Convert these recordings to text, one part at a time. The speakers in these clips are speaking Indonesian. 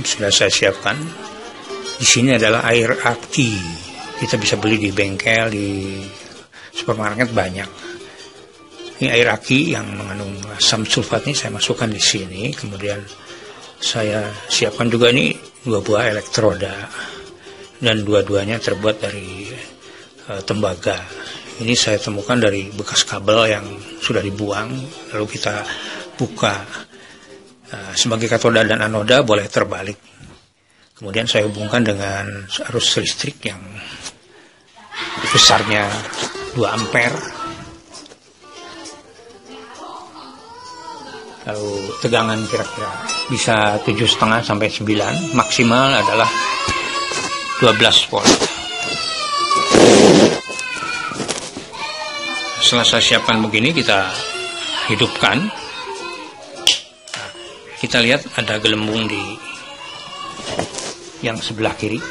Sudah saya siapkan. Di sini adalah air aki. Kita bisa beli di bengkel, di supermarket banyak. Ini air aki yang mengandung asam sulfat ini saya masukkan di sini. Kemudian saya siapkan juga ini 2 buah elektroda dan dua-duanya terbuat dari tembaga. Ini saya temukan dari bekas kabel yang sudah dibuang, lalu kita buka. Sebagai katoda dan anoda boleh terbalik. Kemudian saya hubungkan dengan arus listrik yang besarnya 2 ampere. Lalu tegangan kira-kira bisa 7,5 sampai 9, maksimal adalah 12 volt. Setelah saya siapkan begini, kita hidupkan. Kita lihat ada gelembung di yang sebelah kiri.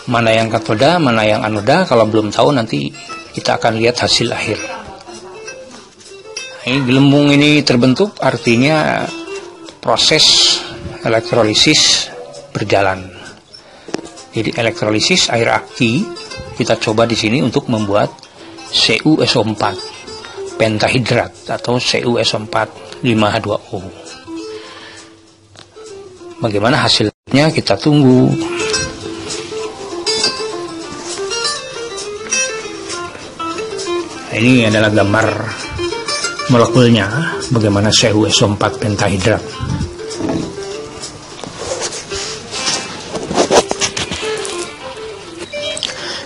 Mana yang katoda, mana yang anoda. Kalau belum tahu nanti kita akan lihat hasil akhir. Ini gelembung ini terbentuk, artinya proses elektrolisis berjalan. Jadi elektrolisis air aki kita coba di sini untuk membuat CuSO4 pentahidrat atau CuSO4 5H2O. Bagaimana hasilnya kita tunggu. Nah, ini adalah gambar molekulnya, bagaimana CuSO4 pentahidrat.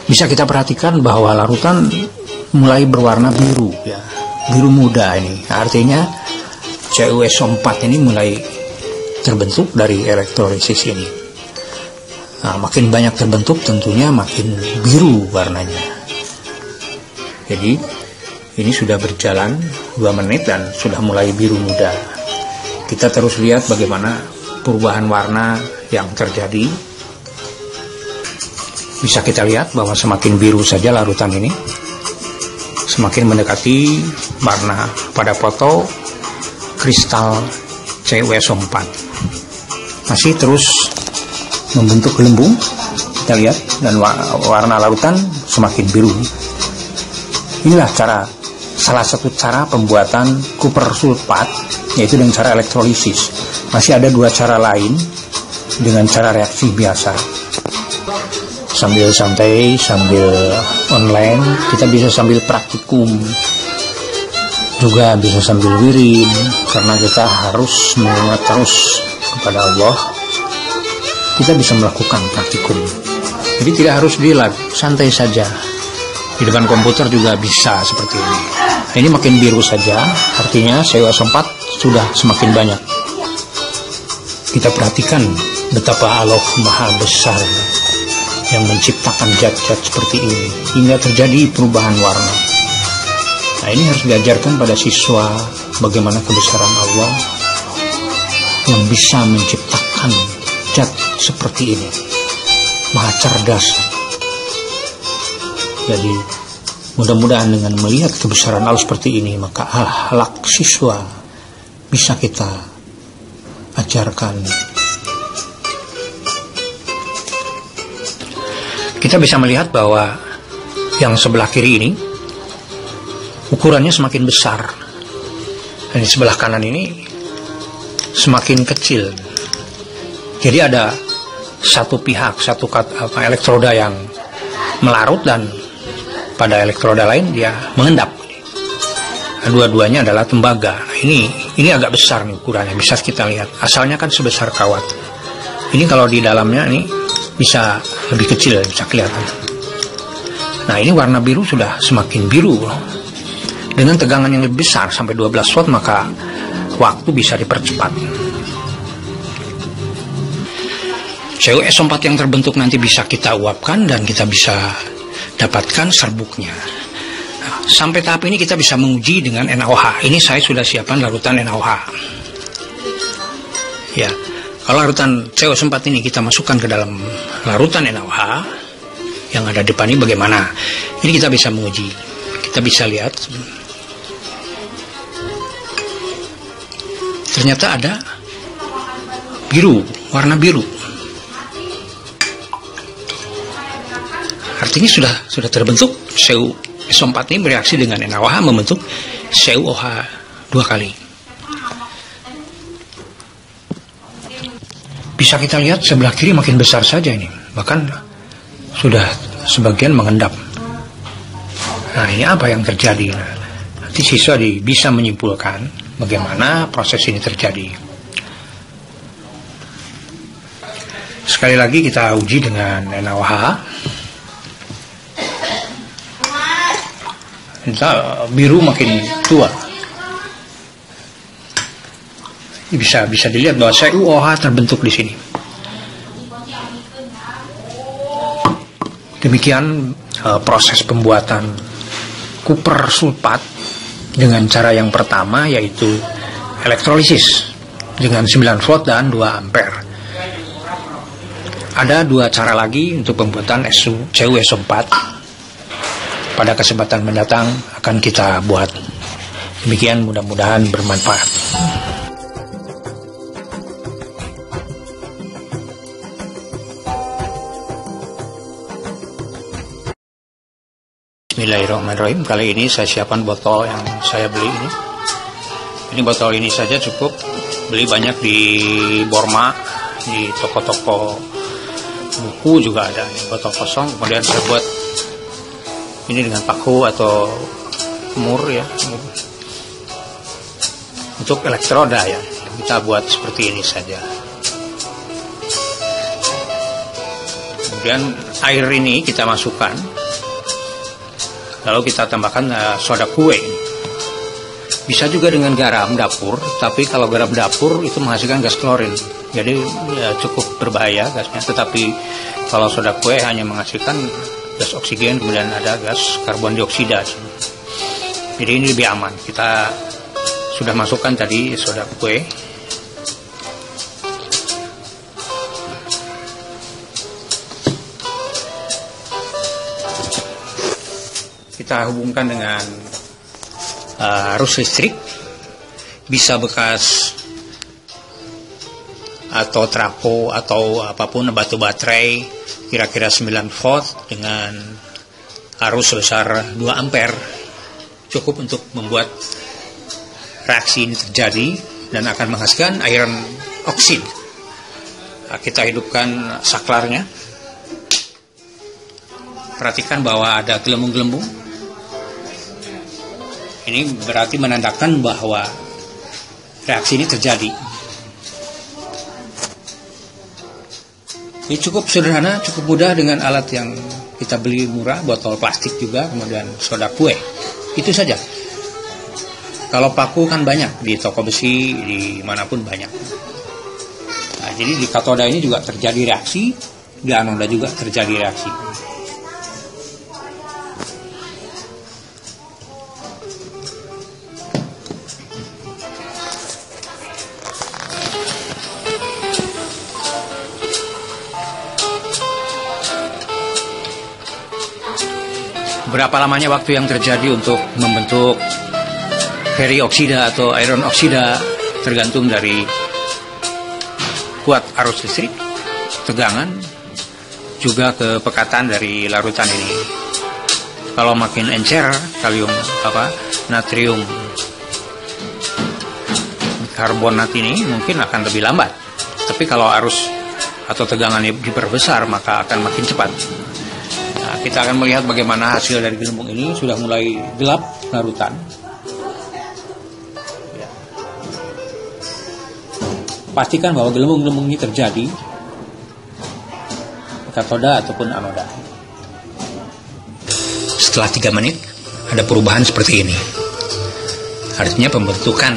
Bisa kita perhatikan bahwa larutan mulai berwarna biru, ya, biru muda ini. Artinya CuSO4 ini mulai terbentuk dari elektrolisis ini. Nah, makin banyak terbentuk tentunya makin biru warnanya. Jadi ini sudah berjalan 2 menit dan sudah mulai biru muda. Kita terus lihat bagaimana perubahan warna yang terjadi. Bisa kita lihat bahwa semakin biru saja larutan ini, semakin mendekati warna pada foto kristal CuSO4. Masih terus membentuk gelembung, kita lihat, dan warna lautan semakin biru. Inilah salah satu cara pembuatan kuper sulfat, yaitu dengan cara elektrolisis. Masih ada 2 cara lain dengan cara reaksi biasa. Sambil santai, sambil online, kita bisa sambil praktikum, juga bisa sambil wirid, karena kita harus mengingat terus kepada Allah. Kita bisa melakukan praktikum. Jadi tidak harus di live, santai saja. Di depan komputer juga bisa seperti ini. Nah, ini makin biru saja, artinya CuSO4 sudah semakin banyak. Kita perhatikan betapa Allah Maha Besar yang menciptakan zat-zat seperti ini hingga terjadi perubahan warna. Nah, ini harus diajarkan pada siswa bagaimana kebesaran Allah yang bisa menciptakan zat seperti ini. Maha cerdas. Jadi mudah-mudahan dengan melihat kebesaran Allah seperti ini, maka akhlak siswa bisa kita ajarkan. Kita bisa melihat bahwa yang sebelah kiri ini ukurannya semakin besar, dan di sebelah kanan ini semakin kecil. Jadi ada satu pihak, elektroda yang melarut dan pada elektroda lain dia mengendap. Dua-duanya adalah tembaga. Nah, ini agak besar nih ukurannya, bisa kita lihat. Asalnya kan sebesar kawat. Ini kalau di dalamnya ini bisa lebih kecil, bisa kelihatan. Nah, ini warna biru sudah semakin biru. Dengan tegangan yang lebih besar sampai 12 watt, maka waktu bisa dipercepat. CuS4 yang terbentuk nanti bisa kita uapkan dan kita bisa dapatkan serbuknya. Nah, sampai tahap ini kita bisa menguji dengan NaOH. Ini saya sudah siapkan larutan NaOH. Ya, kalau larutan CuS4 ini kita masukkan ke dalam larutan NaOH yang ada di depan ini bagaimana? Ini kita bisa menguji. Kita bisa lihat. Ternyata ada biru, warna biru. Artinya sudah terbentuk CuS4 ini bereaksi dengan NaOH membentuk CuOH 2 kali. Bisa kita lihat sebelah kiri makin besar saja ini. Bahkan sudah sebagian mengendap. Nah, ini apa yang terjadi? Nah, nanti siswa bisa menyimpulkan bagaimana proses ini terjadi. Sekali lagi kita uji dengan NaOH. Biru makin tua. Bisa dilihat bahwa CuOH terbentuk di sini. Demikian proses pembuatan kuper sulfat dengan cara yang pertama, yaitu elektrolisis dengan 9 volt dan 2 ampere. Ada 2 cara lagi untuk pembuatan CuS4. Pada kesempatan mendatang akan kita buat. Demikian, mudah-mudahan bermanfaat. Bismillahirrahmanirrahim. Kali ini saya siapkan botol yang saya beli ini. Ini botol ini saja cukup. Beli banyak di Borma, di toko-toko buku juga ada. Ini botol kosong. Kemudian saya buat ini dengan paku atau mur ya. Untuk elektroda ya. Kita buat seperti ini saja. Kemudian air ini kita masukkan. Lalu kita tambahkan soda kue. Bisa juga dengan garam dapur, tapi kalau garam dapur itu menghasilkan gas klorin. Jadi ya, cukup berbahaya gasnya. Tetapi kalau soda kue hanya menghasilkan gas oksigen, kemudian ada gas karbon dioksida. Jadi ini lebih aman. Kita sudah masukkan tadi soda kue. Kita hubungkan dengan arus listrik, bisa bekas atau trafo atau apapun, batu baterai kira-kira 9 volt dengan arus sebesar 2 ampere cukup untuk membuat reaksi ini terjadi dan akan menghasilkan iron oxide. Kita hidupkan saklarnya. Perhatikan bahwa ada gelembung-gelembung. Ini berarti menandakan bahwa reaksi ini terjadi. Ini cukup sederhana, cukup mudah dengan alat yang kita beli murah, botol plastik juga, kemudian soda kue. Itu saja. Kalau paku kan banyak, di toko besi, di manapun banyak. Nah, jadi di katoda ini juga terjadi reaksi, di anoda juga terjadi reaksi. Berapa lamanya waktu yang terjadi untuk membentuk ferrioksida atau iron oksida tergantung dari kuat arus listrik, tegangan, juga kepekatan dari larutan ini. Kalau makin encer, natrium karbonat ini mungkin akan lebih lambat. Tapi kalau arus atau tegangannya diperbesar, maka akan makin cepat. Kita akan melihat bagaimana hasil dari gelembung ini. Sudah mulai gelap larutan. Pastikan bahwa gelembung-gelembung ini terjadi katoda ataupun anoda. setelah 3 menit ada perubahan seperti ini. Artinya pembentukan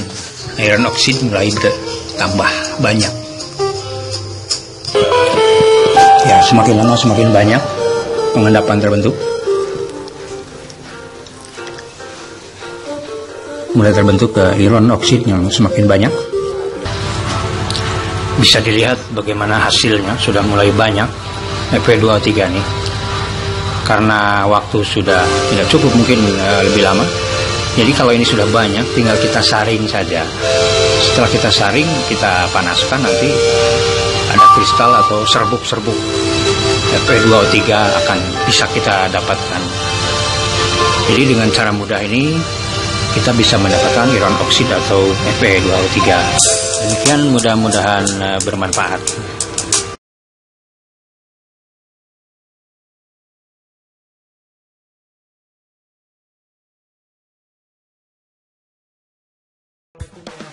iron oxide mulai bertambah banyak. Ya, semakin lama semakin banyak pengendapan terbentuk. Mulai terbentuk iron oxide yang semakin banyak. Bisa dilihat bagaimana hasilnya sudah mulai banyak Fe2O3 nih. Karena waktu sudah tidak cukup, mungkin lebih lama. Jadi kalau ini sudah banyak, tinggal kita saring saja. Setelah kita saring, kita panaskan, nanti ada kristal atau serbuk-serbuk Fe2O3 akan bisa kita dapatkan. Jadi dengan cara mudah ini kita bisa mendapatkan iron oksida atau Fe2O3. Demikian, mudah-mudahan bermanfaat. Assalamualaikum